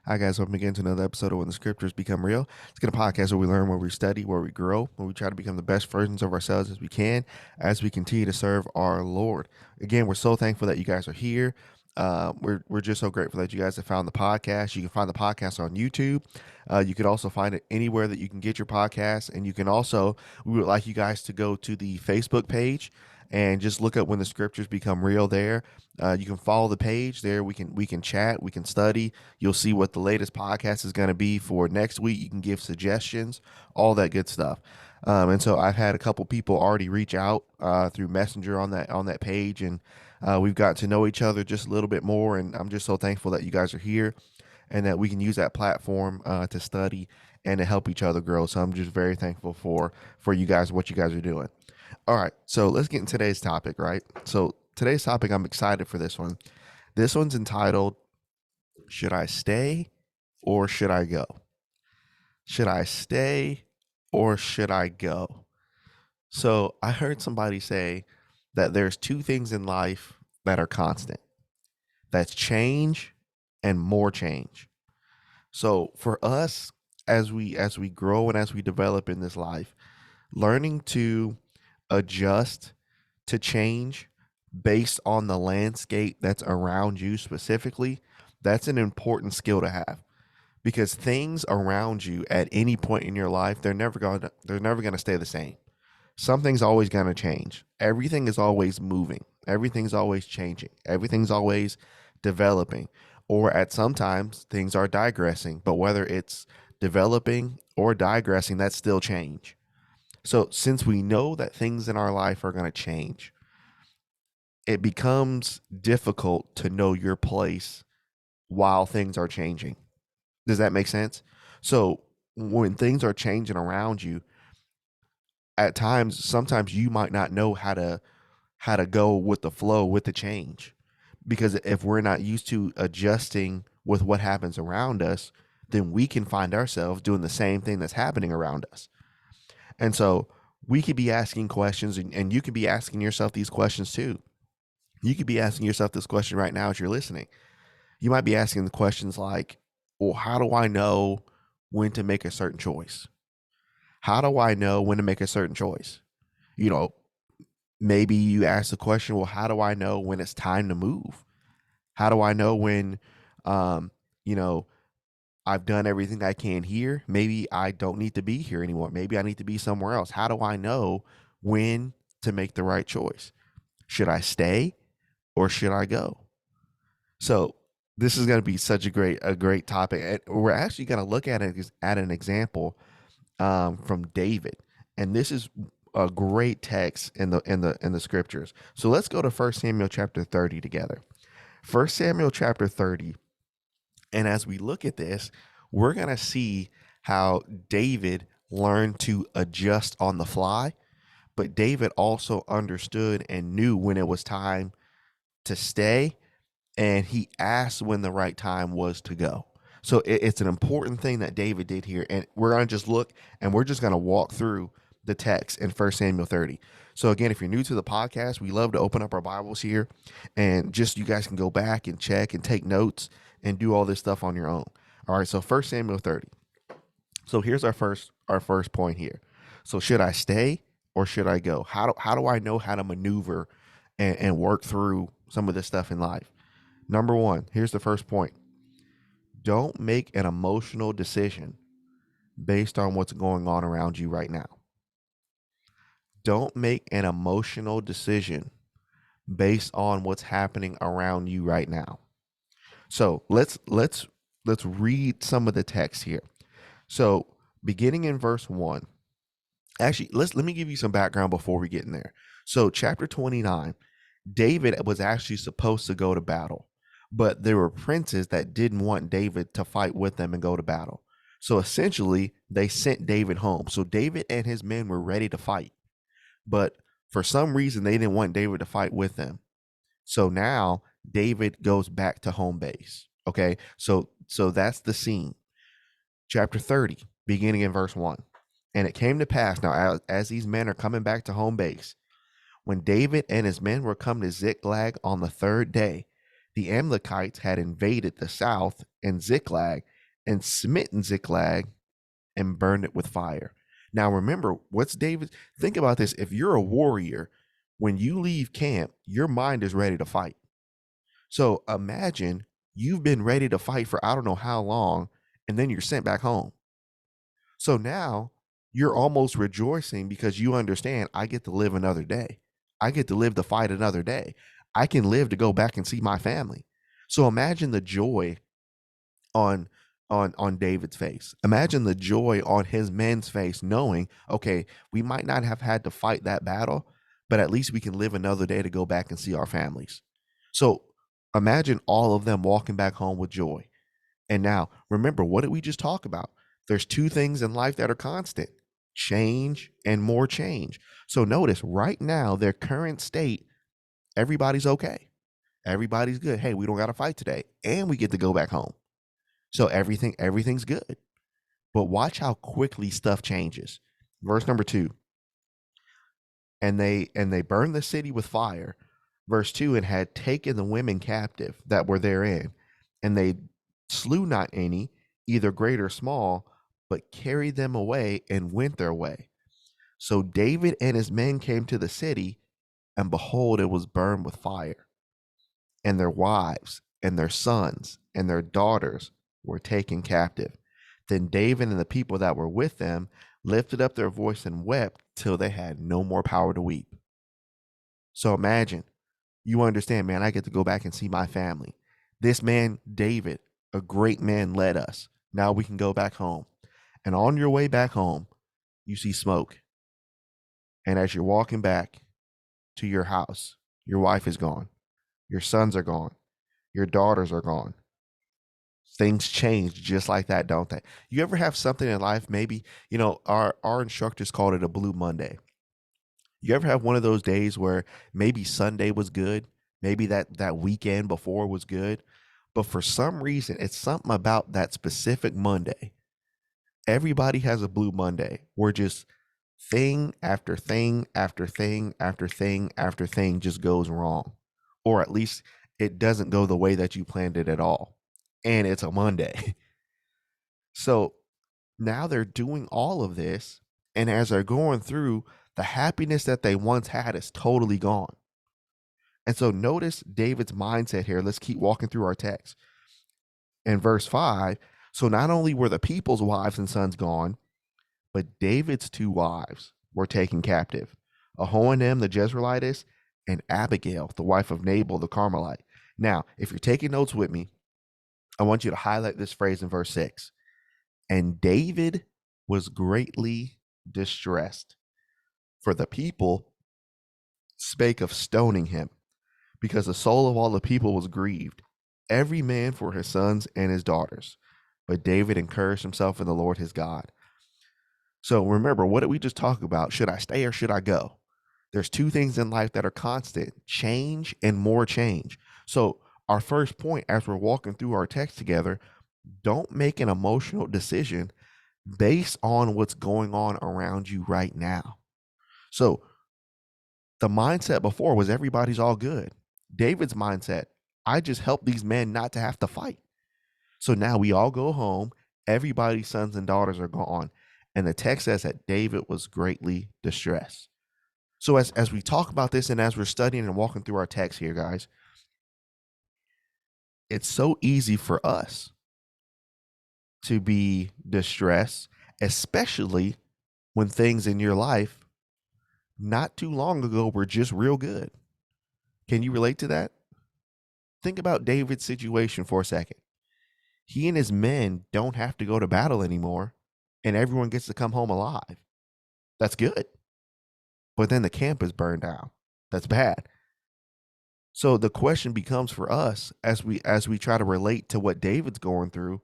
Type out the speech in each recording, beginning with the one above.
Hi, guys. Welcome again to another episode of When the Scriptures Become Real. It's going to podcast where we learn, where we study, where we grow, where we try to become the best versions of ourselves as we can as we continue to serve our Lord. Again, we're so thankful that you guys are here. We're just so grateful that you guys have found the podcast. You can find the podcast on YouTube. You can also find it anywhere that you can get your podcast. And you can also, we would like you guys to go to the Facebook page and just look up When the Scriptures Become Real there. You can follow the page there. We can chat, we can study. You'll see what the latest podcast is going to be for next week. You can give suggestions, all that good stuff. And so I've had a couple people already reach out through Messenger on that page, and we've got to know each other just a little bit more. And I'm just so thankful that you guys are here and that we can use that platform to study and to help each other grow. So I'm just very thankful for you guys, what you guys are doing. All right, so let's get into today's topic, right? So today's topic, I'm excited for this one. This one's entitled, Should I Stay or Should I Go? Should I stay or should I go? So I heard somebody say that there's two things in life that are constant. That's change and more change. So for us, as we grow and as we develop in this life, learning to adjust to change based on the landscape that's around you specifically, that's an important skill to have because things around you at any point in your life, they're never going to stay the same. Something's always going to change. Everything is always moving. Everything's always changing. Everything's always developing. Or at sometimes things are digressing, but whether it's developing or digressing, that's still change. So since we know that things in our life are going to change, it becomes difficult to know your place while things are changing. Does that make sense? So when things are changing around you, at times, sometimes you might not know how to go with the flow with the change. Because if we're not used to adjusting with what happens around us, then we can find ourselves doing the same thing that's happening around us. And so we could be asking questions, and you could be asking yourself these questions too. You could be asking yourself this question right now as you're listening. You might be asking the questions like, well, how do I know when to make a certain choice? How do I know when to make a certain choice? You know, maybe you ask the question, well, how do I know when it's time to move? How do I know when, um, you know, I've done everything I can here? Maybe I don't need to be here anymore. Maybe I need to be somewhere else. How do I know when to make the right choice? Should I stay or should I go? So this is going to be such a great topic. And we're actually going to look at it at an example from David, and this is a great text in the scriptures. So let's go to First Samuel chapter 30 together. First Samuel chapter 30, and as we look at this, we're going to see how David learned to adjust on the fly, but David also understood and knew when it was time to stay, and he asked when the right time was to go. So it's an important thing that David did here. And we're going to just look and we're just going to walk through the text in First Samuel 30. So, again, if you're new to the podcast, we love to open up our Bibles here and just you guys can go back and check and take notes and do all this stuff on your own. All right. So, First Samuel 30. So, here's our first point here. So, should I stay or should I go? How do I know how to maneuver and work through some of this stuff in life? Number one, here's the first point. Don't make an emotional decision based on what's going on around you right now. Don't make an emotional decision based on what's happening around you right now. So let's read some of the text here. So beginning in verse 1. Actually, let me give you some background before we get in there. So chapter 29, David was actually supposed to go to battle, but there were princes that didn't want David to fight with them and go to battle. So essentially, they sent David home. So David and his men were ready to fight, but for some reason, they didn't want David to fight with them. So now David goes back to home base. Okay, so that's the scene. Chapter 30, beginning in verse 1. And it came to pass now, as these men are coming back to home base, when David and his men were come to Ziklag on the third day, The Amalekites had invaded the south and Ziklag and smitten Ziklag and burned it with fire. Now remember, what's David? Think about this. If you're a warrior, when you leave camp, your mind is ready to fight. So imagine you've been ready to fight for I don't know how long, and then you're sent back home. So now you're almost rejoicing because you understand I get to live another day. I get to live to fight another day. I can live to go back and see my family. So imagine the joy on on David's face. Imagine the joy on his men's face knowing, okay, we might not have had to fight that battle, but at least we can live another day to go back and see our families. So imagine all of them walking back home with joy. And now, remember, what did we just talk about? There's two things in life that are constant: change and more change. So notice right now, their current state, everybody's okay. Everybody's good. Hey, we don't got to fight today, and we get to go back home. So everything's good. But watch how quickly stuff changes. Verse number 2. And they burned the city with fire. Verse 2, and had taken the women captive that were therein, and they slew not any, either great or small, but carried them away and went their way. So David and his men came to the city, and behold, it was burned with fire, and their wives and their sons and their daughters were taken captive. Then David and the people that were with them lifted up their voice and wept till they had no more power to weep. So imagine, you understand, man, I get to go back and see my family. This man, David, a great man, led us. Now we can go back home. And on your way back home, you see smoke. And as you're walking back to your house, your wife is gone. Your sons are gone. Your daughters are gone. Things change just like that, don't they? You ever have something in life, maybe, our instructors called it a blue Monday. You ever have one of those days where maybe Sunday was good, maybe that weekend before was good, but for some reason it's something about that specific Monday. Everybody has a blue Monday where just thing after thing after thing after thing after thing just goes wrong, or at least it doesn't go the way that you planned it at all, and it's a Monday. So now they're doing all of this, and as they're going through, the happiness that they once had is totally gone. And so notice David's mindset here. Let's keep walking through our text. In verse 5, so not only were the people's wives and sons gone, but David's two wives were taken captive: Ahoanim the Jezreelitess and Abigail, the wife of Nabal the Carmelite. Now, if you're taking notes with me, I want you to highlight this phrase in verse 6. And David was greatly distressed, for the people spake of stoning him, because the soul of all the people was grieved, every man for his sons and his daughters. But David encouraged himself in the Lord his God. So remember, what did we just talk about? Should I stay or should I go? There's two things in life that are constant: change and more change. So our first point, as we're walking through our text together, don't make an emotional decision based on what's going on around you right now. So the mindset before was everybody's all good. David's mindset, I just help these men not to have to fight. So now we all go home. Everybody's sons and daughters are gone. And the text says that David was greatly distressed. So as we talk about this and as we're studying and walking through our text here, guys, it's so easy for us to be distressed, especially when things in your life not too long ago were just real good. Can you relate to that? Think about David's situation for a second. He and his men don't have to go to battle anymore, and everyone gets to come home alive. That's good. But then the camp is burned down. That's bad. So the question becomes for us, as we try to relate to what David's going through.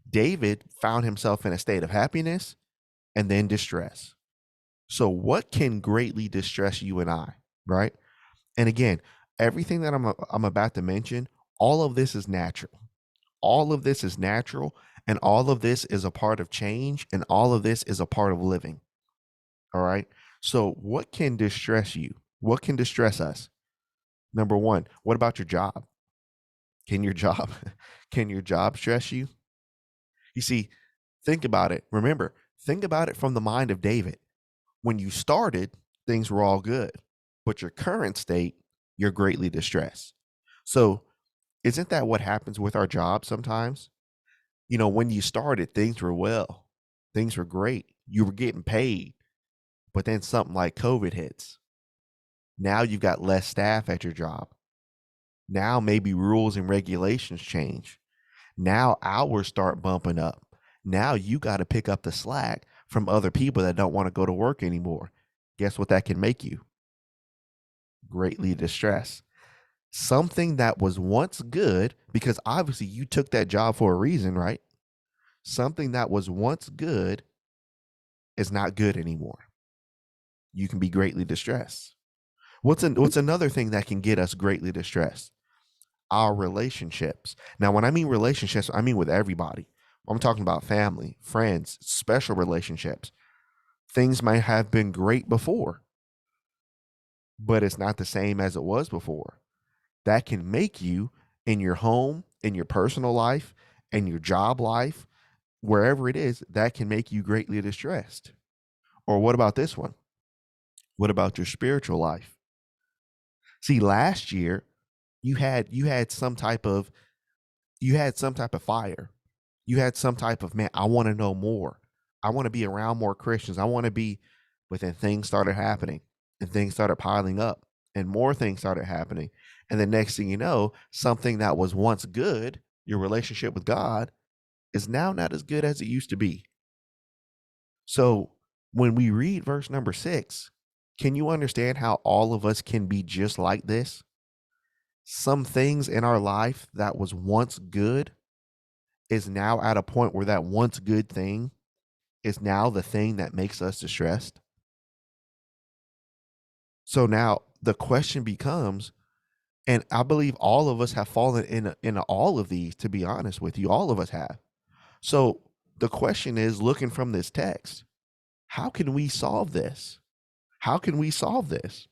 David found himself in a state of happiness and then distress. So what can greatly distress you and I, right? And again, everything that I'm about to mention, all of this is natural. All of this is natural, and all of this is a part of change, and all of this is a part of living. All right. So what can distress you? What can distress us? Number one, what about your job? Can your job can your job stress you? You see, think about it. Remember, think about it from the mind of David. When you started, things were all good, but your current state, you're greatly distressed. So, isn't that what happens with our jobs sometimes? When you started, things were well, things were great, you were getting paid, but then something like COVID hits. Now you've got less staff at your job. Now maybe rules and regulations change. Now hours start bumping up. Now you got to pick up the slack from other people that don't want to go to work anymore. Guess what that can make you? Greatly distressed. Something that was once good, because obviously you took that job for a reason, right? Something that was once good is not good anymore. You can be greatly distressed. What's another thing that can get us greatly distressed? Our relationships. Now, when I mean relationships, I mean with everybody. I'm talking about family, friends, special relationships. Things might have been great before, but it's not the same as it was before. That can make you, in your home, in your personal life, in your job life, wherever it is, that can make you greatly distressed. Or what about this one? What about your spiritual life? See, last year you had some type of fire. You had some type of, man, I want to know more. I want to be around more Christians. I want to be, but then things started happening and things started piling up and more things started happening. And the next thing you know, something that was once good, your relationship with God, is now not as good as it used to be. So when we read verse number 6, can you understand how all of us can be just like this? Some things in our life that was once good is now at a point where that once good thing is now the thing that makes us distressed. So now the question becomes, and I believe all of us have fallen in all of these, to be honest with you, all of us have. So the question is, looking from this text, how can we solve this? How can we solve this?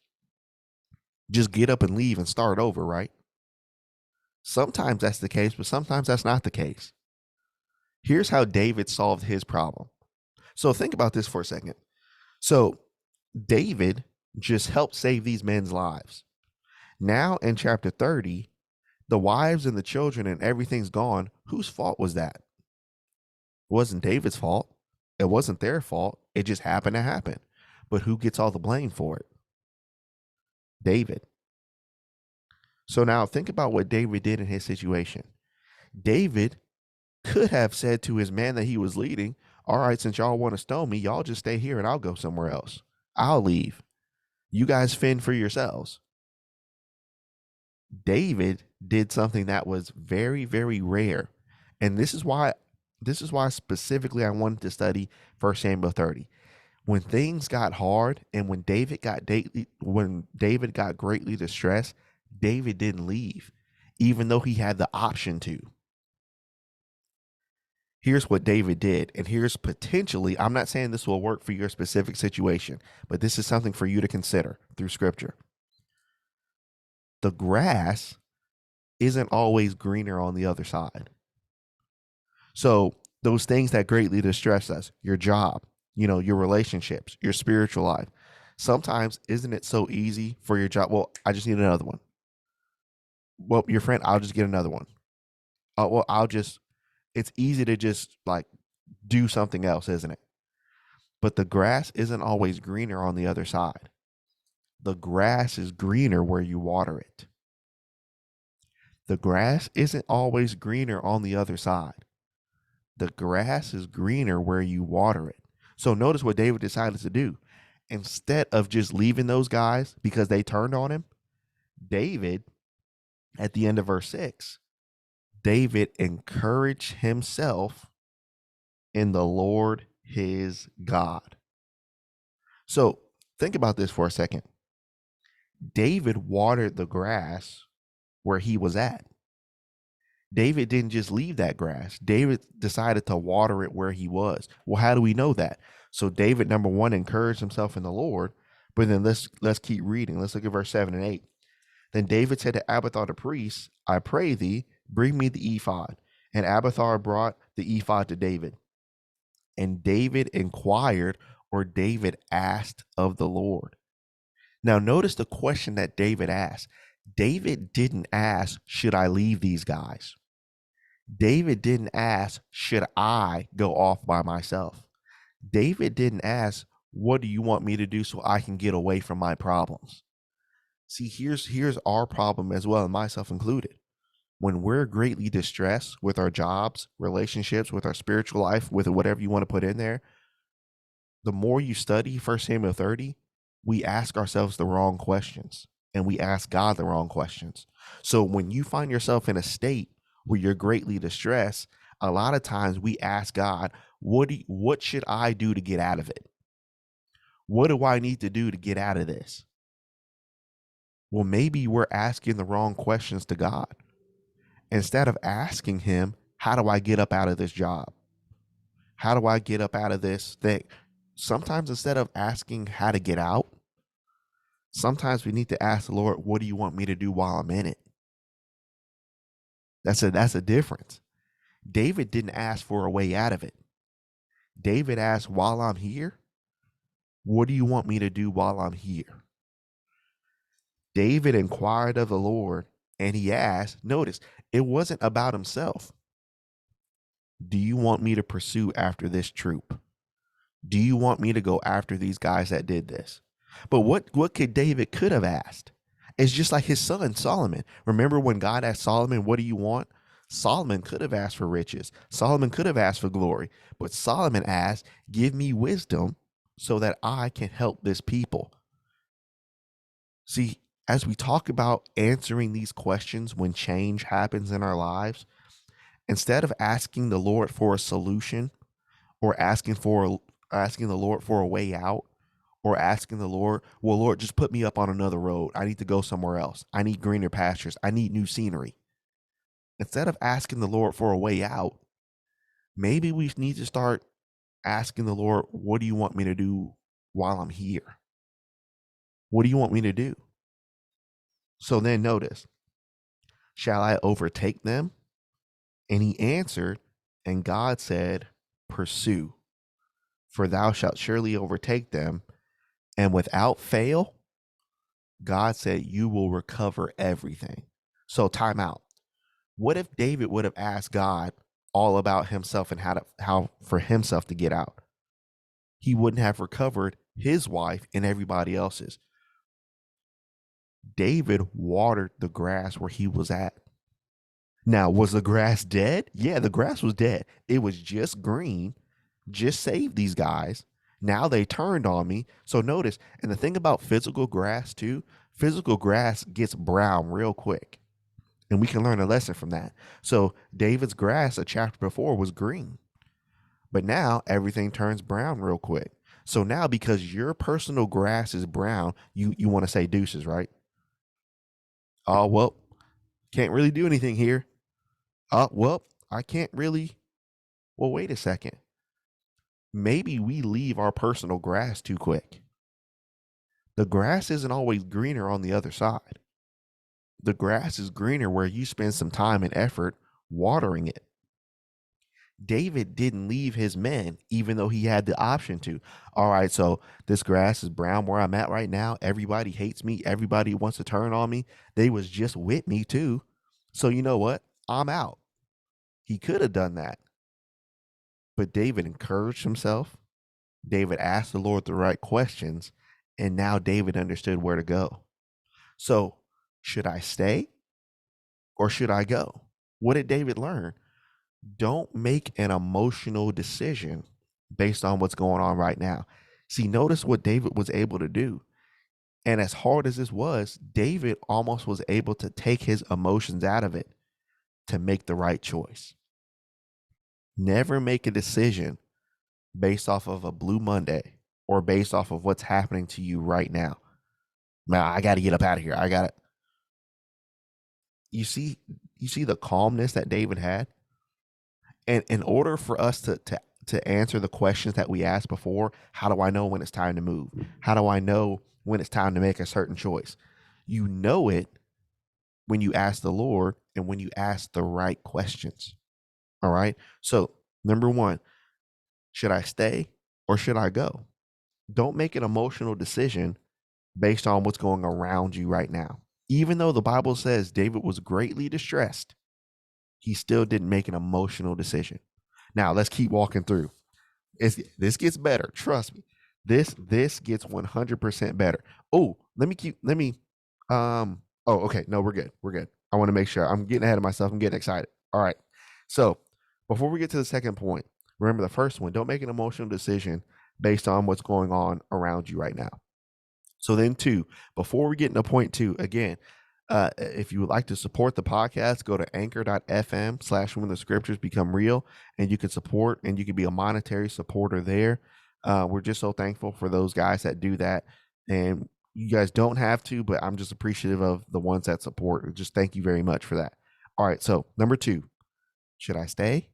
Just get up and leave and start over, right? Sometimes that's the case, but sometimes that's not the case. Here's how David solved his problem. So think about this for a second. So David just helped save these men's lives. Now in chapter 30, the wives and the children and everything's gone. Whose fault was that? It wasn't David's fault. It wasn't their fault. It just happened to happen. But who gets all the blame for it? David. So now think about what David did in his situation. David could have said to his man that he was leading, all right, since y'all want to stone me, y'all just stay here and I'll go somewhere else. I'll leave. You guys fend for yourselves. David did something that was very, very rare. And this is why specifically I wanted to study 1 Samuel 30. When things got hard and when David got greatly distressed, David didn't leave, even though he had the option to. Here's what David did, and here's potentially, I'm not saying this will work for your specific situation, but this is something for you to consider through scripture. The grass isn't always greener on the other side. So those things that greatly distress us, your job, your relationships, your spiritual life, sometimes isn't it so easy for your job? Well, I just need another one. Well, your friend, I'll just get another one. It's easy to just like do something else, isn't it? But the grass isn't always greener on the other side. The grass is greener where you water it. The grass isn't always greener on the other side. The grass is greener where you water it. So notice what David decided to do. Instead of just leaving those guys because they turned on him, David, at the end of verse 6, David encouraged himself in the Lord his God. So think about this for a second. David watered the grass where he was at. David didn't just leave that grass. David decided to water it where he was. Well, how do we know that? So David, number one, encouraged himself in the Lord. But then let's keep reading. Let's look at verse 7 and 8. Then David said to Abiathar the priest, I pray thee, Bring me the ephod. And Abiathar brought the ephod to David. And David inquired, or David asked of the Lord. Now, notice the question that David asked. David didn't ask, should I leave these guys? David didn't ask, should I go off by myself? David didn't ask, what do you want me to do so I can get away from my problems? See, here's our problem as well, and myself included. When we're greatly distressed with our jobs, relationships, with our spiritual life, with whatever you want to put in there, the more you study 1 Samuel 30, we ask ourselves the wrong questions and we ask God the wrong questions. So when you find yourself in a state where you're greatly distressed, a lot of times we ask God, what should I do to get out of it? What do I need to do to get out of this? Well, maybe we're asking the wrong questions to God. Instead of asking him, how do I get up out of this job? How do I get up out of this thing? Sometimes instead of asking how to get out, sometimes we need to ask the Lord, what do you want me to do while I'm in it? That's a difference. David didn't ask for a way out of it. David asked, while I'm here, what do you want me to do while I'm here? David inquired of the Lord, and he asked, notice, it wasn't about himself. Do you want me to pursue after this troop? Do you want me to go after these guys that did this? But what could David could have asked? It's just like his son Solomon. Remember when God asked Solomon, what do you want? Solomon could have asked for riches. Solomon could have asked for glory. But Solomon asked, give me wisdom so that I can help this people. See, as we talk about answering these questions when change happens in our lives, instead of asking the Lord for a solution or asking the Lord for a way out, or asking the Lord, well, Lord, just put me up on another road. I need to go somewhere else. I need greener pastures. I need new scenery. Instead of asking the Lord for a way out, maybe we need to start asking the Lord, what do you want me to do while I'm here? What do you want me to do? So then notice, shall I overtake them? And he answered, and God said, pursue, for thou shalt surely overtake them. And without fail, God said, you will recover everything. So time out. What if David would have asked God all about himself and how for himself to get out? He wouldn't have recovered his wife and everybody else's. David watered the grass where he was at. Now, was the grass dead? Yeah, the grass was dead. It was just green. Just saved these guys. Now they turned on me. So notice, and the thing about physical grass too, physical grass gets brown real quick. And we can learn a lesson from that. So David's grass a chapter before was green. But now everything turns brown real quick. So now because your personal grass is brown, you want to say deuces, right? Oh, well, can't really do anything here. Oh, well, I can't really. Well, wait a second. Maybe we leave our personal grass too quick. The grass isn't always greener on the other side. The grass is greener where you spend some time and effort watering it. David didn't leave his men, even though he had the option to. All right, so this grass is brown where I'm at right now. Everybody hates me. Everybody wants to turn on me. They was just with me too. So you know what? I'm out. He could have done that. But David encouraged himself. David asked the Lord the right questions. And now David understood where to go. So should I stay or should I go? What did David learn? Don't make an emotional decision based on what's going on right now. See, notice what David was able to do. And as hard as this was, David almost was able to take his emotions out of it to make the right choice. Never make a decision based off of a Blue Monday or based off of what's happening to you right now. Man, I got to get up out of here. I got it. You see the calmness that David had? And in order for us to answer the questions that we asked before, how do I know when it's time to move? How do I know when it's time to make a certain choice? You know it when you ask the Lord and when you ask the right questions. All right. So, number one, should I stay or should I go? Don't make an emotional decision based on what's going around you right now. Even though the Bible says David was greatly distressed, he still didn't make an emotional decision. Now, let's keep walking through. This gets better. Trust me. This gets 100% better. Oh, okay. No, we're good. We're good. I want to make sure. I'm getting ahead of myself. I'm getting excited. All right. So before we get to the second point, remember the first one, don't make an emotional decision based on what's going on around you right now. So then two, before we get into point two, again, if you would like to support the podcast, go to anchor.fm/when the scriptures become real, and you can support and you can be a monetary supporter there. We're just so thankful for those guys that do that. And you guys don't have to, but I'm just appreciative of the ones that support. Just thank you very much for that. All right. So number two, should I stay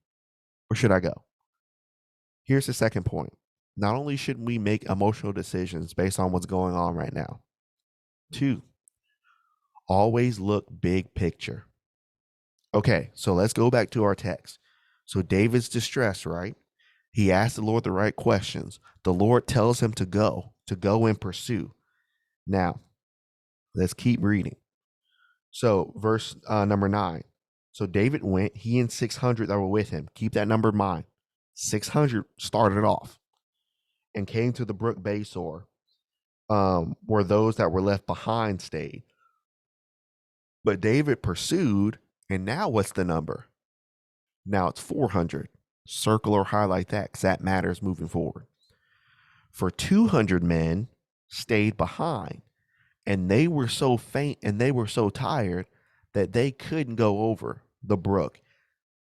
or should I go? Here's the second point. Not only should we make emotional decisions based on what's going on right now, two, always look big picture. Okay, so let's go back to our text. So David's distressed, right? He asked the Lord the right questions. The Lord tells him to go and pursue. Now, let's keep reading. So verse number 9. So David went, he and 600 that were with him. Keep that number in mind. 600 started off and came to the brook Besor, where those that were left behind stayed. But David pursued, and now what's the number? Now it's 400. Circle or highlight that because that matters moving forward. For 200 men stayed behind, and they were so faint and they were so tired that they couldn't go over the brook.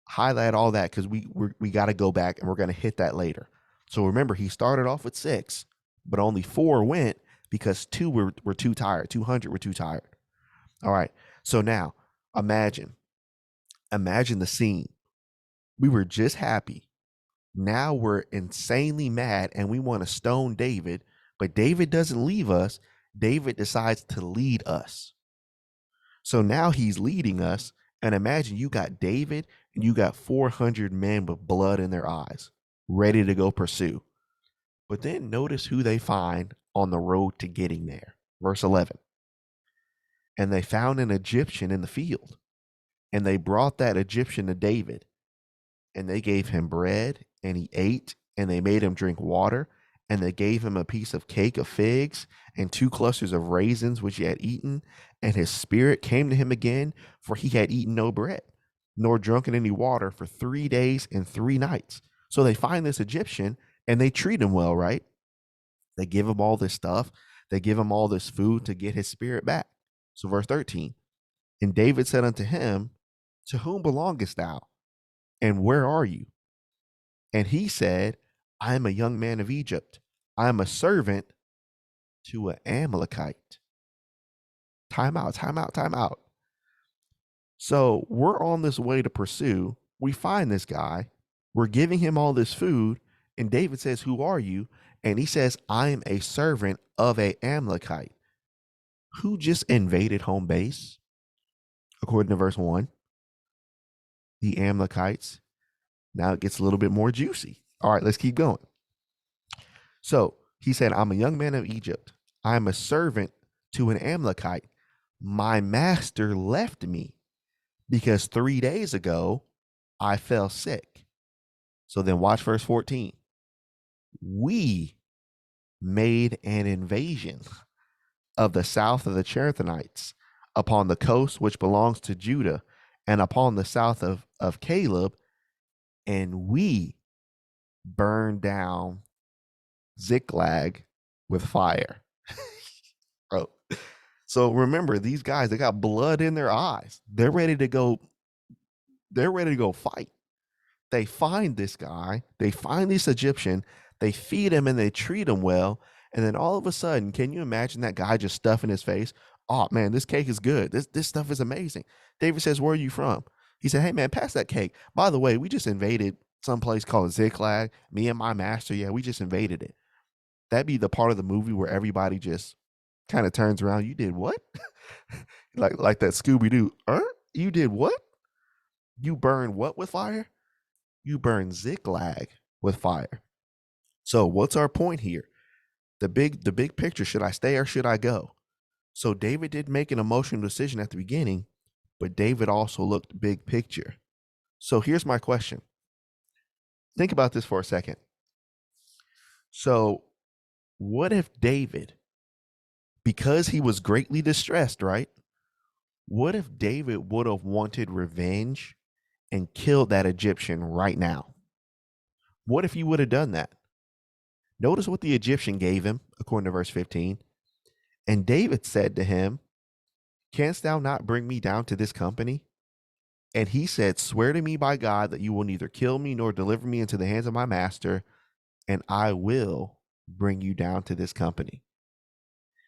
Highlight all that because we got to go back and we're going to hit that later. So remember, he started off with 6, but only 4 went because 2 were too tired. 200 were too tired. All right. So now imagine the scene. We were just happy. Now we're insanely mad and we want to stone David, but David doesn't leave us. David decides to lead us. So now he's leading us. And imagine you got David and you got 400 men with blood in their eyes, ready to go pursue. But then notice who they find on the road to getting there. Verse 11. And they found an Egyptian in the field, and they brought that Egyptian to David, and they gave him bread, and he ate, and they made him drink water, and they gave him a piece of cake of figs and 2 clusters of raisins, which he had eaten. And his spirit came to him again, for he had eaten no bread, nor drunken any water for 3 days and 3 nights. So they find this Egyptian, and they treat him well, right? They give him all this stuff. They give him all this food to get his spirit back. So verse 13, and David said unto him, to whom belongest thou? And where are you? And he said, I am a young man of Egypt. I am a servant to an Amalekite. Time out. So we're on this way to pursue. We find this guy. We're giving him all this food. And David says, who are you? And he says, I am a servant of an Amalekite. Who just invaded home base? According to verse 1, the Amalekites. Now it gets a little bit more juicy. All right, let's keep going. So he said, I'm a young man of Egypt. I am a servant to an Amalekite. My master left me because 3 days ago I fell sick. So then watch verse 14. We made an invasion of the south of the Cherethites upon the coast which belongs to Judah and upon the south of Caleb, and we burned down Ziklag with fire. Bro. So remember, these guys, they got blood in their eyes. They're ready to go fight. They find this guy, they find this Egyptian, they feed him and they treat him well. And then all of a sudden, can you imagine that guy just stuffing his face? Oh man, this cake is good. This stuff is amazing. David says, where are you from? He said, hey man, pass that cake. By the way, we just invaded some place called Ziklag. Me and my master, yeah, we just invaded it. That'd be the part of the movie where everybody just kind of turns around. You did what? like that Scooby-Doo. You did what? You burn what with fire? You burn Ziklag with fire. So what's our point here? The big picture, should I stay or should I go? So David did make an emotional decision at the beginning, but David also looked big picture. So here's my question. Think about this for a second. So what if David, because he was greatly distressed, right? What if David would have wanted revenge and killed that Egyptian right now? What if he would have done that? Notice what the Egyptian gave him, according to verse 15. And David said to him, canst thou not bring me down to this company? And he said, swear to me by God that you will neither kill me nor deliver me into the hands of my master, and I will bring you down to this company.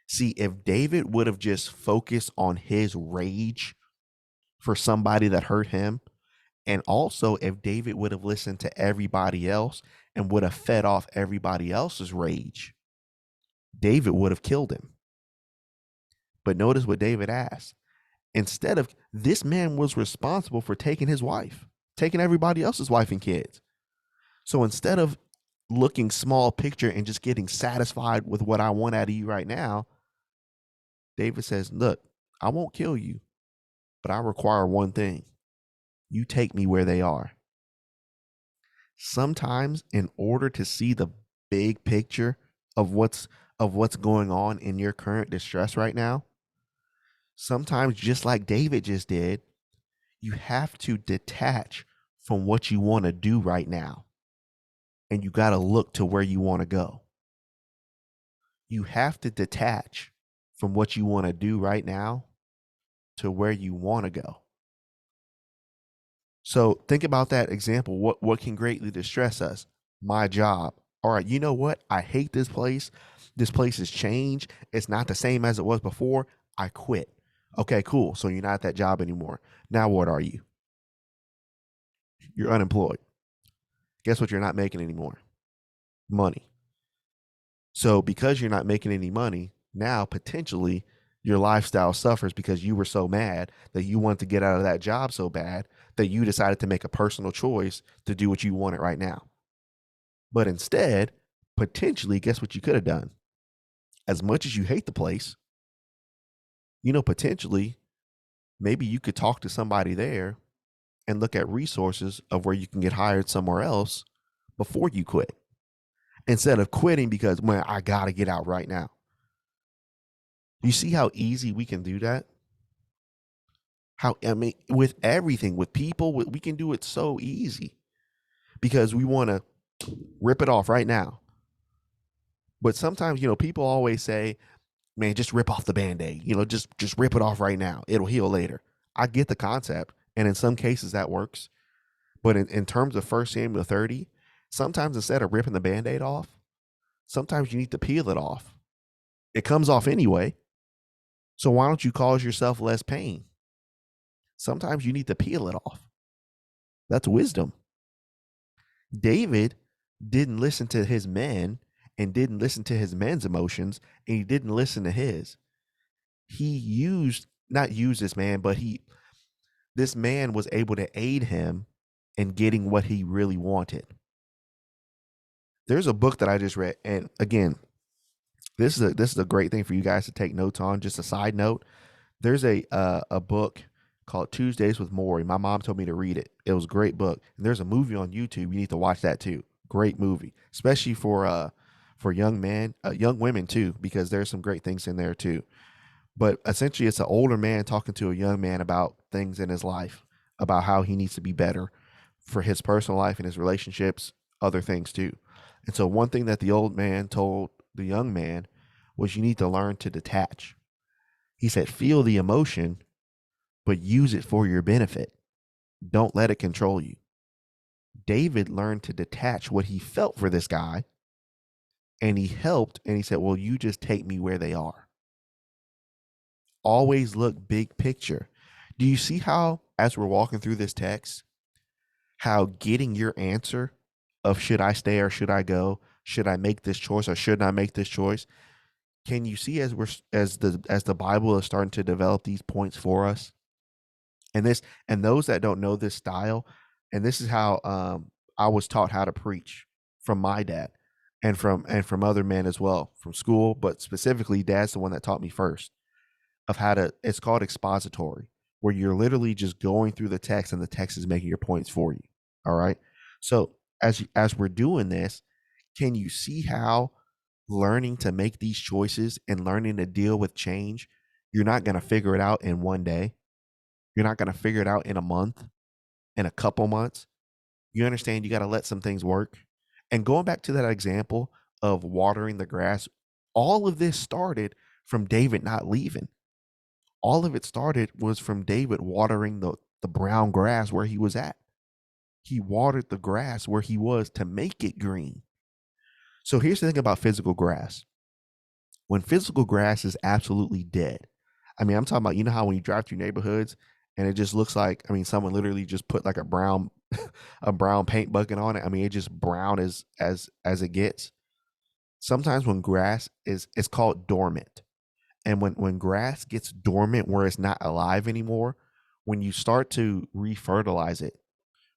See, if David would have just focused on his rage for somebody that hurt him, and also if David would have listened to everybody else and would have fed off everybody else's rage, David would have killed him. But notice what David asked. Instead of, this man was responsible for taking his wife, taking everybody else's wife and kids. So instead of looking small picture and just getting satisfied with what I want out of you right now, David says, look, I won't kill you, but I require one thing. You take me where they are. Sometimes in order to see the big picture of what's going on in your current distress right now, sometimes just like David just did, you have to detach from what you want to do right now. And you got to look to where you want to go. You have to detach from what you want to do right now to where you want to go. So think about that example. What can greatly distress us? My job. All right, you know what? I hate this place. This place has changed. It's not the same as it was before. I quit. Okay, cool. So you're not at that job anymore. Now what are you? You're unemployed. Guess what you're not making anymore? Money. So because you're not making any money, now potentially your lifestyle suffers because you were so mad that you wanted to get out of that job so bad that you decided to make a personal choice to do what you wanted right now. But instead, potentially, guess what you could have done? As much as you hate the place, potentially, maybe you could talk to somebody there and look at resources of where you can get hired somewhere else before you quit. Instead of quitting because, man, I got to get out right now. You see how easy we can do that? With everything, with people, we can do it so easy because we want to rip it off right now. But sometimes, people always say, man, just rip off the Band-Aid, just rip it off right now. It'll heal later. I get the concept. And in some cases that works. But in terms of 1 Samuel 30, sometimes instead of ripping the Band-Aid off, sometimes you need to peel it off. It comes off anyway. So why don't you cause yourself less pain? Sometimes you need to peel it off. That's wisdom. David didn't listen to his men and didn't listen to his men's emotions, and he didn't listen to his. He not used this man, but this man was able to aid him in getting what he really wanted. There's a book that I just read, and again, this is a great thing for you guys to take notes on. Just a side note, there's a book called Tuesdays with Maury. My mom told me to read it. It was a great book. And there's a movie on YouTube. You need to watch that too. Great movie, especially for young men, young women too, because there's some great things in there too. But essentially, it's an older man talking to a young man about things in his life, about how he needs to be better for his personal life and his relationships, other things too. And so one thing that the old man told the young man was, you need to learn to detach. He said, feel the emotion, but use it for your benefit. Don't let it control you. David learned to detach what he felt for this guy, and he helped, and he said, well, you just take me where they are. Always look big picture. Do you see how, as we're walking through this text, how getting your answer of should I stay or should I go, should I make this choice or should I make this choice? Can you see as the Bible is starting to develop these points for us, And those that don't know this style, and this is how I was taught how to preach from my dad and from other men as well from school, but specifically dad's the one that taught me first of how to. It's called expository, where you're literally just going through the text and the text is making your points for you. All right. So as we're doing this, can you see how learning to make these choices and learning to deal with change, you're not going to figure it out in one day. You're not going to figure it out in a month, in a couple months. You understand you got to let some things work. And going back to that example of watering the grass, all of this started from David not leaving. All of it started was from David watering the brown grass where he was at. He watered the grass where he was to make it green. So here's the thing about physical grass. When physical grass is absolutely dead, I mean, I'm talking about, you know how when you drive through neighborhoods and it just looks like, I mean, someone literally just put like a brown a brown paint bucket on it. I mean, it's just brown as it gets. Sometimes when grass is, it's called dormant. And when grass gets dormant where it's not alive anymore, when you start to refertilize it,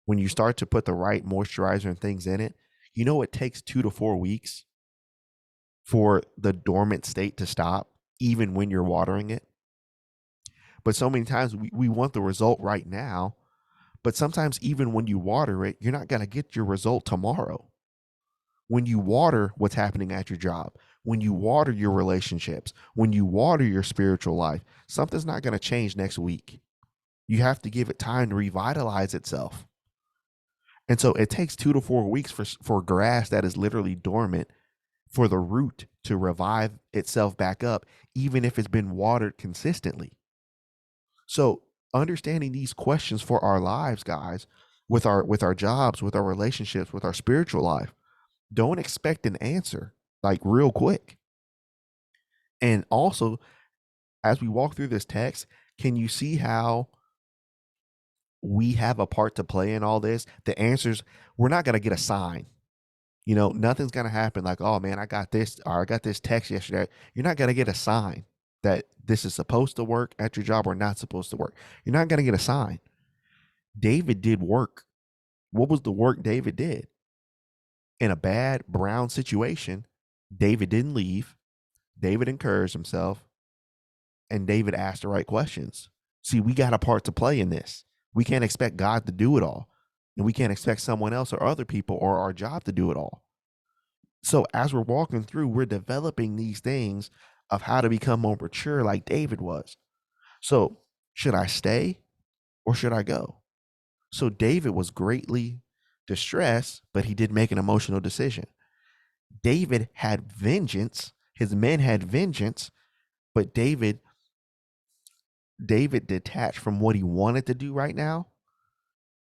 when you start to put the right moisturizer and things in it, you know it takes 2 to 4 weeks for the dormant state to stop, even when you're watering it. But so many times we want the result right now. But sometimes even when you water it, you're not going to get your result tomorrow. When you water what's happening at your job, when you water your relationships, when you water your spiritual life, something's not going to change next week. You have to give it time to revitalize itself. And so it takes 2 to 4 weeks for grass that is literally dormant for the root to revive itself back up, even if it's been watered consistently. So understanding these questions for our lives, guys, with our jobs, with our relationships, with our spiritual life, don't expect an answer like real quick. And also, as we walk through this text, can you see how we have a part to play in all this? The answers, we're not going to get a sign. Nothing's going to happen like, oh man, I got this, or I got this text yesterday. You're not going to get a sign that this is supposed to work at your job or not supposed to work. You're not going to get a sign. David did work. What was the work David did? In a bad brown situation, David didn't leave. David encouraged himself, and David asked the right questions. See, we got a part to play in this. We can't expect God to do it all, and we can't expect someone else or other people or our job to do it all. So as we're walking through, we're developing these things of how to become more mature like David was. So should I stay or should I go? So David was greatly distressed, but he did make an emotional decision. David had vengeance. His men had vengeance, but David detached from what he wanted to do right now,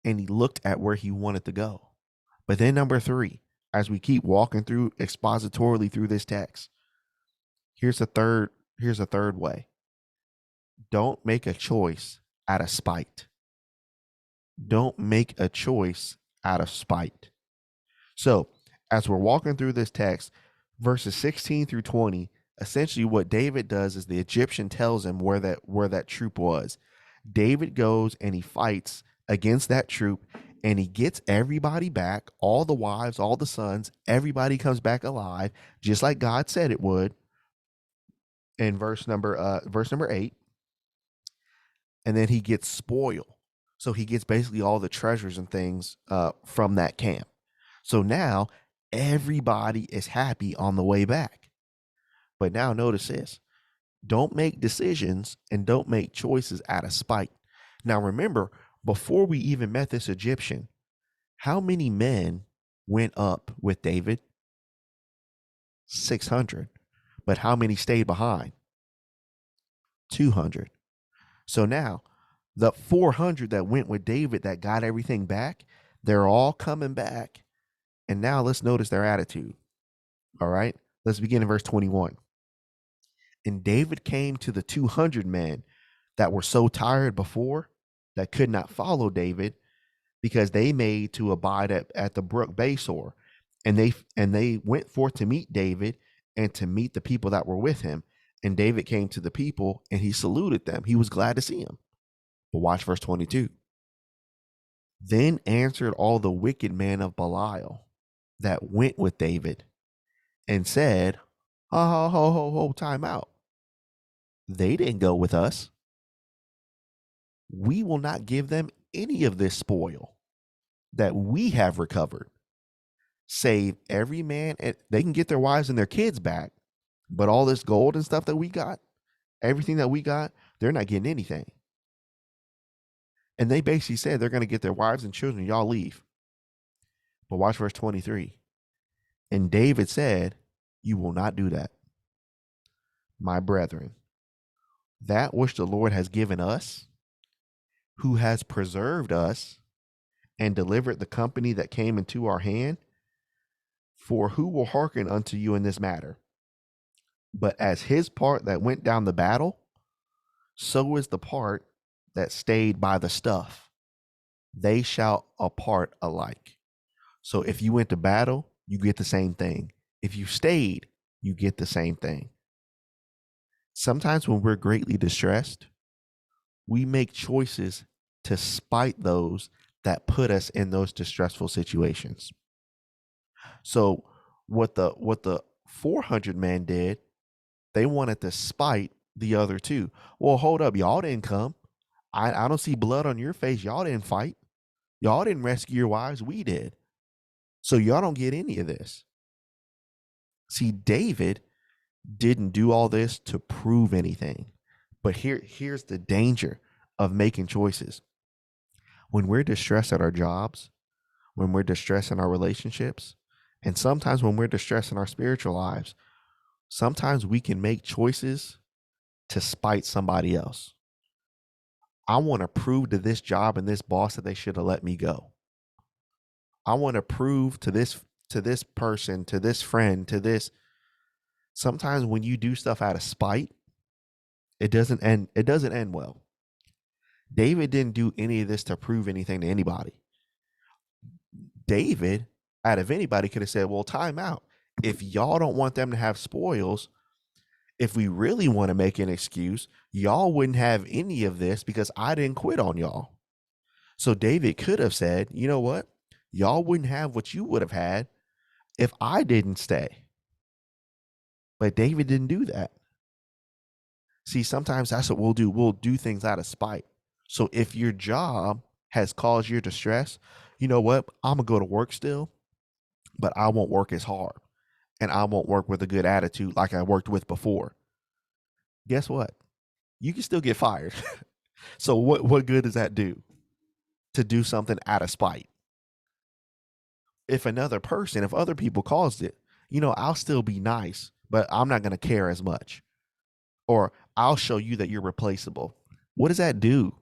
and he looked at where he wanted to go. But then number 3, as we keep walking through expositorily through this text, here's a third way. Don't make a choice out of spite. Don't make a choice out of spite. So, as we're walking through this text, verses 16 through 20, essentially what David does is the Egyptian tells him where that troop was. David goes and he fights against that troop, and he gets everybody back, all the wives, all the sons, everybody comes back alive, just like God said it would in verse number 8. And then he gets spoil. So he gets basically all the treasures and things from that camp. So now everybody is happy on the way back. But now notice this. Don't make decisions and don't make choices out of spite. Now remember, before we even met this Egyptian, how many men went up with David? 600. But how many stayed behind? 200. So now the 400 that went with David that got everything back, they're all coming back. And now let's notice their attitude. All right. Let's begin in verse 21. And David came to the 200 men that were so tired before that could not follow David, because they made to abide at the brook Besor. And they went forth to meet David and to meet the people that were with him. And David came to the people and he saluted them. He was glad to see them. But watch verse 22. Then answered all the wicked men of Belial that went with David and said, ho, ho, ho, ho, ho, time out. They didn't go with us. We will not give them any of this spoil that we have recovered, save every man. They can get their wives and their kids back, but all this gold and stuff that we got, everything that we got, they're not getting anything. And they basically said they're going to get their wives and children. Y'all leave. But watch verse 23. And David said, you will not do that, my brethren. That which the Lord has given us, who has preserved us and delivered the company that came into our hand, for who will hearken unto you in this matter? But as his part that went down the battle, so is the part that stayed by the stuff. They shall apart alike. So if you went to battle, you get the same thing. If you stayed, you get the same thing. Sometimes when we're greatly distressed, we make choices to spite those that put us in those distressful situations. So what the 400 men did, they wanted to spite the other two. Well, hold up, y'all didn't come. I don't see blood on your face. Y'all didn't fight. Y'all didn't rescue your wives. We did. So y'all don't get any of this. See, David didn't do all this to prove anything. But here's the danger of making choices. When we're distressed at our jobs, when we're distressed in our relationships, and sometimes when we're distressed in our spiritual lives, sometimes we can make choices to spite somebody else. I want to prove to this job and this boss that they should have let me go. I want to prove to this person, to this friend, to this. Sometimes when you do stuff out of spite, it doesn't end well. David didn't do any of this to prove anything to anybody. David, out of anybody, could have said, well, time out. If y'all don't want them to have spoils, if we really want to make an excuse, y'all wouldn't have any of this because I didn't quit on y'all. So David could have said, you know what? Y'all wouldn't have what you would have had if I didn't stay. But David didn't do that. See, sometimes that's what we'll do. We'll do things out of spite. So if your job has caused your distress, you know what? I'm going to go to work still, but I won't work as hard. And I won't work with a good attitude like I worked with before. Guess what? You can still get fired. So what good does that do? To do something out of spite. If other people caused it, I'll still be nice, but I'm not going to care as much. Or I'll show you that you're replaceable. What does that do?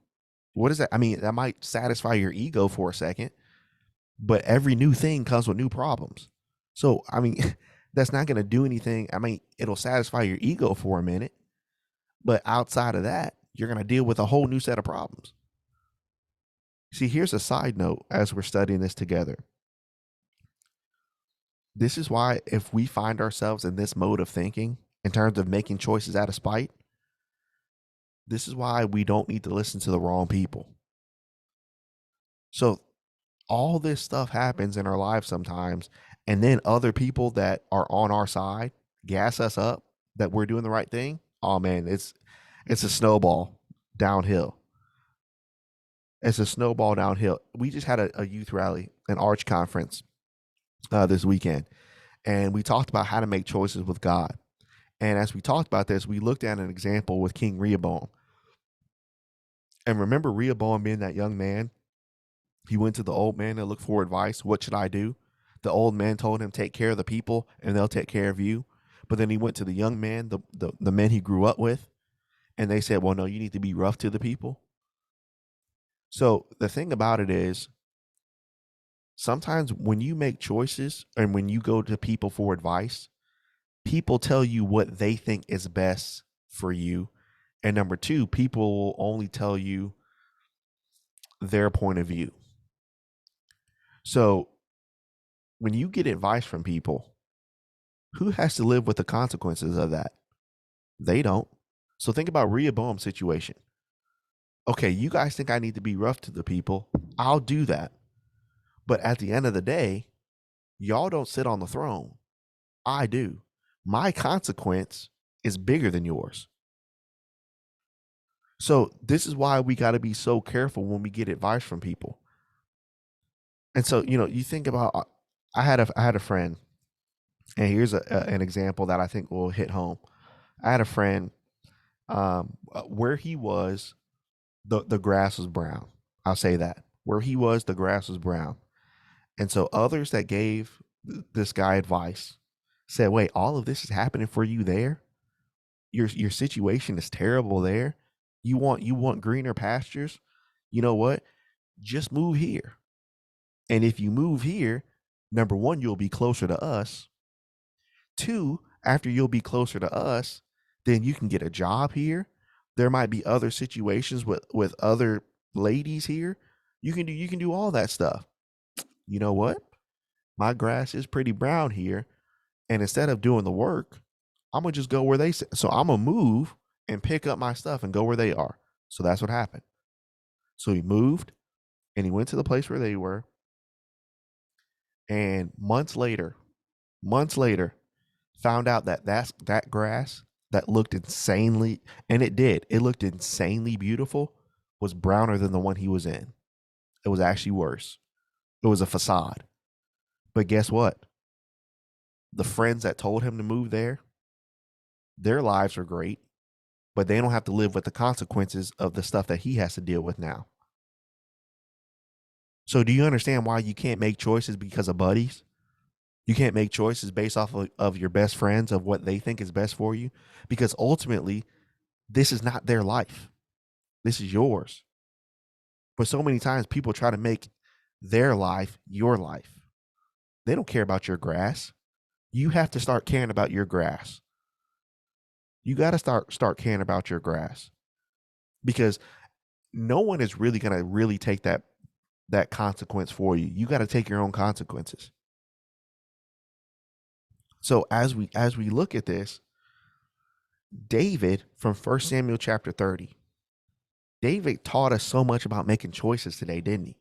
What is that? I mean, that might satisfy your ego for a second, but every new thing comes with new problems. So, I mean, that's not going to do anything. I mean, it'll satisfy your ego for a minute, but outside of that, you're going to deal with a whole new set of problems. See, here's a side note as we're studying this together. This is why if we find ourselves in this mode of thinking in terms of making choices out of spite, this is why we don't need to listen to the wrong people. So all this stuff happens in our lives sometimes, and then other people that are on our side gas us up that we're doing the right thing. Oh man, it's a snowball downhill. It's a snowball downhill. We just had a youth rally, an arch conference this weekend, and we talked about how to make choices with God. And as we talked about this, we looked at an example with King Rehoboam. And remember Rehoboam being that young man? He went to the old man to look for advice. What should I do? The old man told him, take care of the people and they'll take care of you. But then he went to the young man, the men he grew up with, and they said, well, no, you need to be rough to the people. So the thing about it is, sometimes when you make choices and when you go to people for advice, people tell you what they think is best for you. And number two, people will only tell you their point of view. So when you get advice from people, who has to live with the consequences of that? They don't. So think about Rehoboam's situation. Okay, you guys think I need to be rough to the people. I'll do that. But at the end of the day, y'all don't sit on the throne. I do. My consequence is bigger than yours. So this is why we got to be so careful when we get advice from people. And so, you think about I had a friend, and here's an example that I think will hit home. I had a friend where he was, the grass was brown. I'll say that. Where he was, the grass was brown. And so others that gave this guy advice said, "Wait, all of this is happening for you there? Your situation is terrible there. You want greener pastures? You know what? Just move here. And if you move here, number one, you'll be closer to us. Two, after you'll be closer to us, then you can get a job here. There might be other situations with other ladies here. You can do all that stuff. You know what? My grass is pretty brown here, and instead of doing the work, I'm gonna just go where they say. So I'm gonna move and pick up my stuff and go where they are." So that's what happened. So he moved and he went to the place where they were, and months later, found out that that grass that looked insanely, and it looked insanely beautiful, was browner than the one he was in. It was actually worse. It was a facade. But guess what? The friends that told him to move there, their lives are great, but they don't have to live with the consequences of the stuff that he has to deal with now. So do you understand why you can't make choices because of buddies? You can't make choices based off of your best friends, of what they think is best for you, because ultimately this is not their life. This is yours. But so many times people try to make their life your life. They don't care about your grass. You have to start caring about your grass. You got to start caring about your grass, because no one is really going to really take that consequence for you. You got to take your own consequences. So as we look at this, David from 1 Samuel chapter 30, David taught us so much about making choices today, didn't he?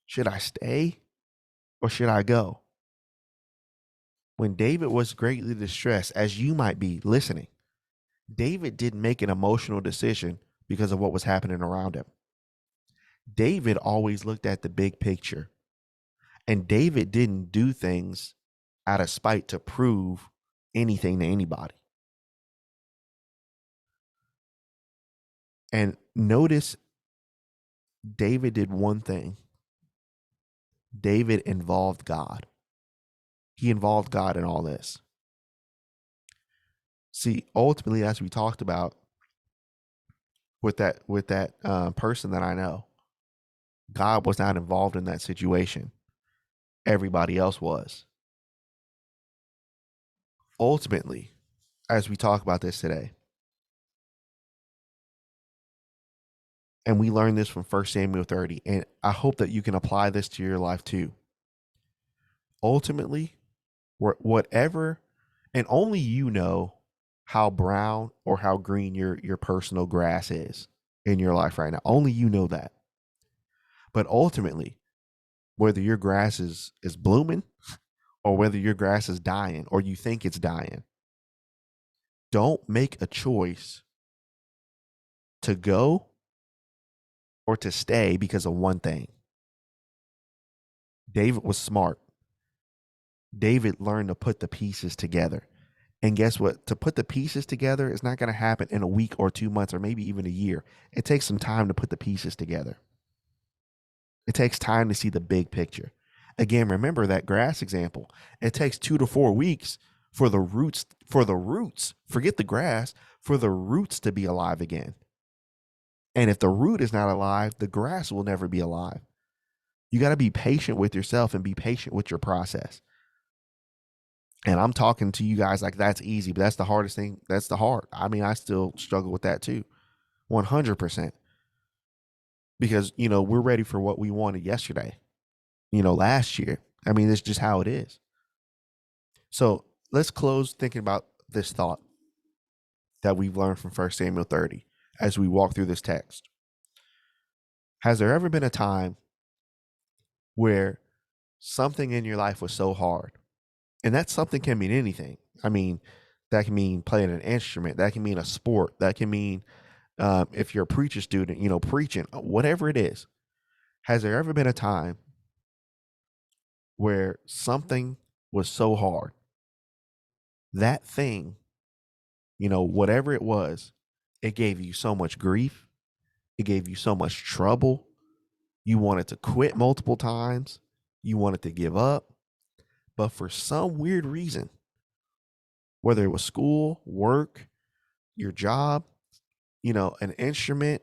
Should I stay or should I go? When David was greatly distressed, as you might be listening, David didn't make an emotional decision because of what was happening around him. David always looked at the big picture, and David didn't do things out of spite to prove anything to anybody. And notice David did one thing. David involved God. He involved God in all this. See, ultimately, as we talked about with that person that I know, God was not involved in that situation. Everybody else was. Ultimately, as we talk about this today, and we learn this from 1 Samuel 30, and I hope that you can apply this to your life too. Ultimately, whatever, and only you know how brown or how green your personal grass is in your life right now. Only you know that. But ultimately, whether your grass is blooming or whether your grass is dying or you think it's dying, don't make a choice to go or to stay because of one thing. David was smart. David learned to put the pieces together. And guess what? To put the pieces together is not going to happen in a week or 2 months or maybe even a year. It takes some time to put the pieces together. It takes time to see the big picture. Again, remember that grass example. It takes 2 to 4 weeks for the roots, forget the grass, for the roots to be alive again. And if the root is not alive, the grass will never be alive. You got to be patient with yourself and be patient with your process. And I'm talking to you guys like that's easy, but that's the hardest thing. That's the hard. I mean, I still struggle with that too. 100%. Because, we're ready for what we wanted yesterday, last year. I mean, it's just how it is. So let's close thinking about this thought that we've learned from 1 Samuel 30 as we walk through this text. Has there ever been a time where something in your life was so hard? And that something can mean anything. I mean, that can mean playing an instrument. That can mean a sport. That can mean if you're a preacher student, preaching, whatever it is. Has there ever been a time where something was so hard, that thing, whatever it was, it gave you so much grief, it gave you so much trouble, you wanted to quit multiple times, you wanted to give up, but for some weird reason, whether it was school, work, your job, an instrument,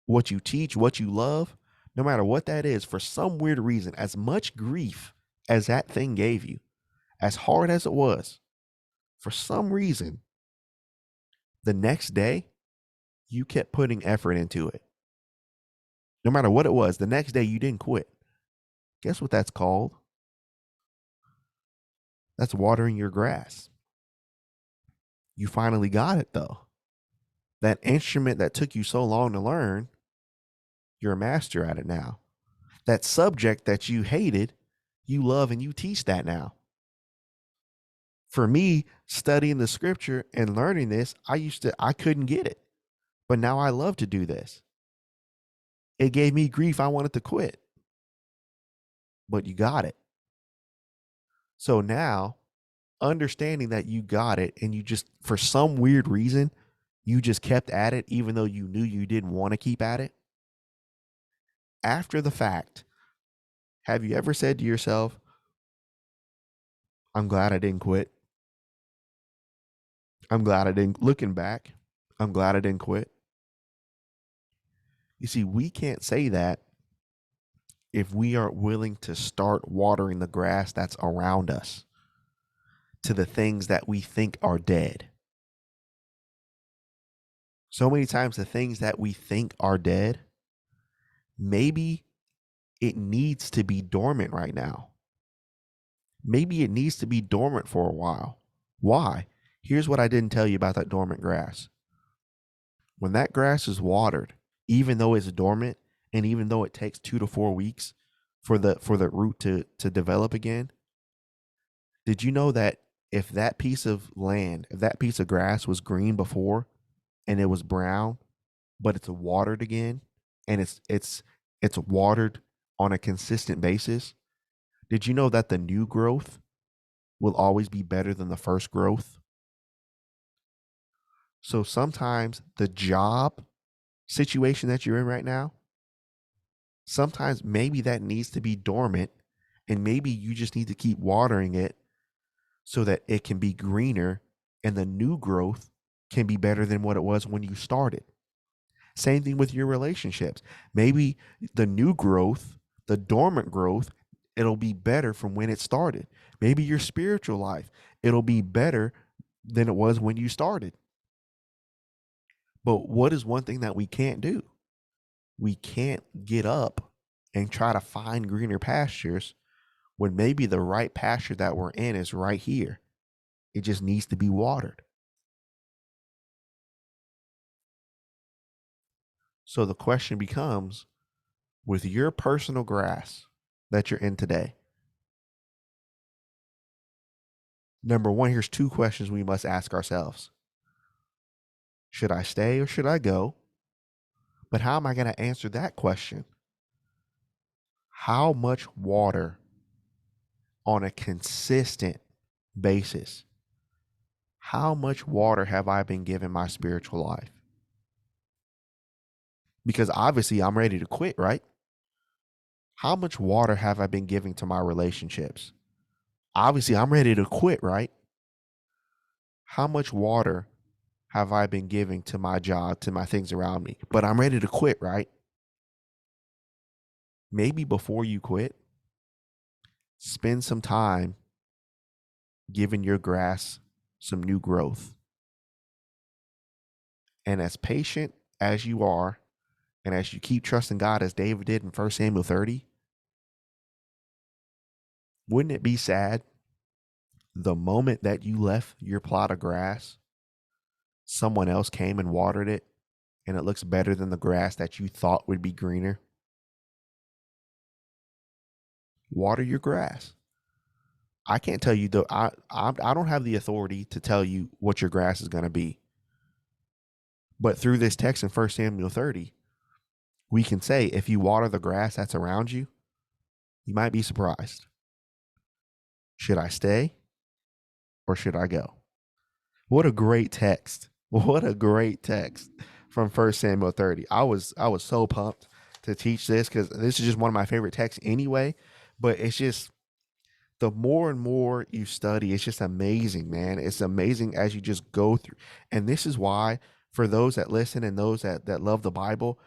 what you teach, what you love, no matter what that is, for some weird reason, as much grief as that thing gave you, as hard as it was, for some reason, the next day, you kept putting effort into it. No matter what it was, the next day you didn't quit. Guess what that's called? That's watering your grass. You finally got it though. That instrument that took you so long to learn, you're a master at it now. That subject that you hated, you love and you teach that now. For me, studying the scripture and learning this, I couldn't get it. But now I love to do this. It gave me grief. I wanted to quit. But you got it. So now, understanding that you got it and you just, for some weird reason, you just kept at it, even though you knew you didn't want to keep at it. After the fact, have you ever said to yourself, I'm glad I didn't quit? I'm glad I didn't, looking back, I'm glad I didn't quit. You see, we can't say that if we aren't willing to start watering the grass that's around us to the things that we think are dead. So many times, the things that we think are dead, maybe it needs to be dormant right now. Maybe it needs to be dormant for a while. Why? Here's what I didn't tell you about that dormant grass. When that grass is watered, even though it's dormant, and even though it takes 2 to 4 weeks for the root to develop again, did you know that if that piece of land, if that piece of grass was green before and it was brown, but it's watered again and it's watered on a consistent basis, did you know that the new growth will always be better than the first growth? So sometimes the job situation that you're in right now, sometimes maybe that needs to be dormant and maybe you just need to keep watering it so that it can be greener and the new growth can be better than what it was when you started. Same thing with your relationships. Maybe the new growth, the dormant growth, it'll be better from when it started. Maybe your spiritual life, it'll be better than it was when you started. But what is one thing that we can't do? We can't get up and try to find greener pastures when maybe the right pasture that we're in is right here. It just needs to be watered. So the question becomes, with your personal grass that you're in today, number one, here's 2 questions we must ask ourselves. Should I stay or should I go? But how am I going to answer that question? How much water on a consistent basis? How much water have I been given my spiritual life? Because obviously I'm ready to quit, right? How much water have I been giving to my relationships? Obviously I'm ready to quit, right? How much water have I been giving to my job, to my things around me? But I'm ready to quit, right? Maybe before you quit, spend some time giving your grass some new growth. And as patient as you are, and as you keep trusting God as David did in 1 Samuel 30, wouldn't it be sad the moment that you left your plot of grass, someone else came and watered it, and it looks better than the grass that you thought would be greener? Water your grass. I can't tell you though. I don't have the authority to tell you what your grass is going to be. But through this text in 1 Samuel 30, we can say if you water the grass that's around you, you might be surprised. Should I stay or should I go? What a great text. What a great text from 1 Samuel 30. I was so pumped to teach this because this is just one of my favorite texts anyway. But it's just the more and more you study, it's just amazing, man. It's amazing as you just go through. And this is why, for those that listen and those that love the Bible,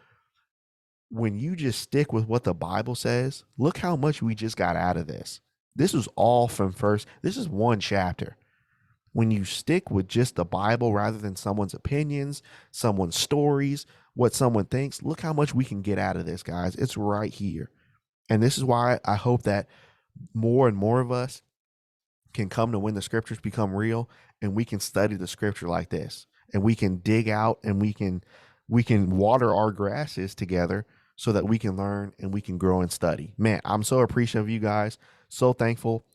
when you just stick with what the Bible says, look how much we just got out of this. This was all from first. This is one chapter. When you stick with just the Bible rather than someone's opinions, someone's stories, what someone thinks, look how much we can get out of this, guys. It's right here. And this is why I hope that more and more of us can come to when the scriptures become real and we can study the scripture like this and we can dig out and we can water our grasses together so that we can learn and we can grow and study. Man, I'm so appreciative of you guys. So thankful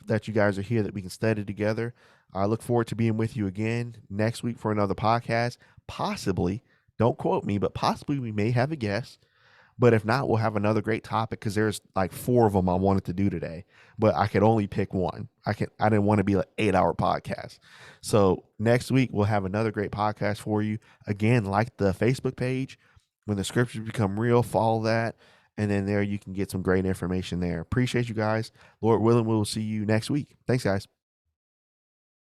that you guys are here, that we can study together. I look forward to being with you again next week for another podcast. Possibly, don't quote me, but possibly we may have a guest. But if not, we'll have another great topic because there's like four of them I wanted to do today, but I could only pick one. I didn't want to be like 8-hour podcast. So next week we'll have another great podcast for you. Again, like the Facebook page. When the scriptures become real, follow that. And then there you can get some great information there. Appreciate you guys. Lord willing, we'll see you next week. Thanks, guys.